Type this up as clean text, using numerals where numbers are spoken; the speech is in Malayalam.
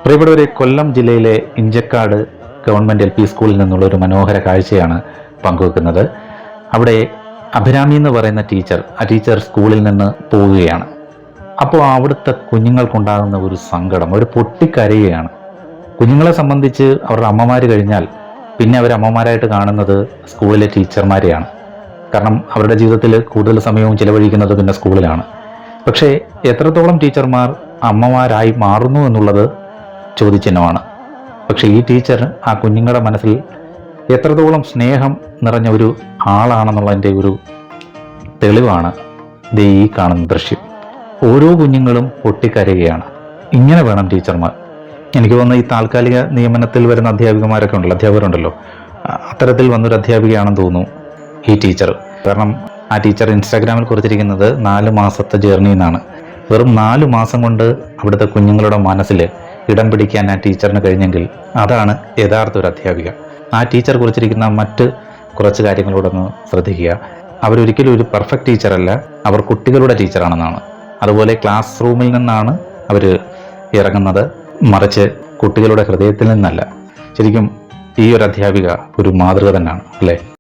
പ്രിയപ്പെട്ടവരെ, കൊല്ലം ജില്ലയിലെ ഇഞ്ചക്കാട് ഗവൺമെൻറ് LP സ്കൂളിൽ നിന്നുള്ള ഒരു മനോഹര കാഴ്ചയാണ് പങ്കുവെക്കുന്നത്. അവിടെ അഭിരാമി എന്ന് പറയുന്ന ആ ടീച്ചർ സ്കൂളിൽ നിന്ന് പോവുകയാണ്. അപ്പോൾ അവിടുത്തെ കുഞ്ഞുങ്ങൾക്കുണ്ടാകുന്ന ഒരു സങ്കടം, ഒരു പൊട്ടിക്കരയുകയാണ്. കുഞ്ഞുങ്ങളെ സംബന്ധിച്ച് അവരുടെ അമ്മമാർ കഴിഞ്ഞാൽ പിന്നെ അവർ അമ്മമാരായിട്ട് കാണുന്നത് സ്കൂളിലെ ടീച്ചർമാരെയാണ്. കാരണം അവരുടെ ജീവിതത്തിൽ കൂടുതൽ സമയവും ചിലവഴിക്കുന്നത് പിന്നെ സ്കൂളിലാണ്. പക്ഷേ എത്രത്തോളം ടീച്ചർമാർ അമ്മമാരായി മാറുന്നു എന്നുള്ളത് ചോദ്യചിഹ്നമാണ്. പക്ഷേ ഈ ടീച്ചർ ആ കുഞ്ഞുങ്ങളുടെ മനസ്സിൽ എത്രത്തോളം സ്നേഹം നിറഞ്ഞ ഒരു ആളാണെന്നുള്ളതിൻ്റെ ഒരു തെളിവാണ് ഈ കാണുന്ന ദൃശ്യം. ഓരോ കുഞ്ഞുങ്ങളും പൊട്ടിക്കരയുകയാണ്. ഇങ്ങനെ വേണം ടീച്ചർമാർ. എനിക്ക് തോന്നുന്നു ഈ താൽക്കാലിക നിയമനത്തിൽ വരുന്ന അധ്യാപകരുണ്ടല്ലോ, അത്തരത്തിൽ വന്നൊരു അധ്യാപികയാണെന്ന് തോന്നുന്നു ഈ ടീച്ചർ. കാരണം ആ ടീച്ചർ ഇൻസ്റ്റാഗ്രാമിൽ കുറിച്ചിരിക്കുന്നത് 4 മാസത്തെ ജേർണി എന്നാണ്. വെറും 4 മാസം കൊണ്ട് അവിടുത്തെ കുഞ്ഞുങ്ങളുടെ മനസ്സിൽ ഇടം പിടിക്കാൻ ആ ടീച്ചറിന് കഴിഞ്ഞെങ്കിൽ അതാണ് യഥാർത്ഥ ഒരു അധ്യാപിക. ആ ടീച്ചർ കുറിച്ചിരിക്കുന്ന മറ്റ് കുറച്ച് കാര്യങ്ങളോടൊന്ന് ശ്രദ്ധിക്കുക. അവരൊരിക്കലും ഒരു പെർഫെക്റ്റ് ടീച്ചറല്ല, അവർ കുട്ടികളുടെ ടീച്ചറാണെന്നാണ്. അതുപോലെ ക്ലാസ് റൂമിൽ നിന്നാണ് അവർ ഇറങ്ങുന്നത്, മറിച്ച് കുട്ടികളുടെ ഹൃദയത്തിൽ നിന്നല്ല. ശരിക്കും ഈ ഒരു അധ്യാപിക ഒരു മാതൃക തന്നെയാണ്, അല്ലേ?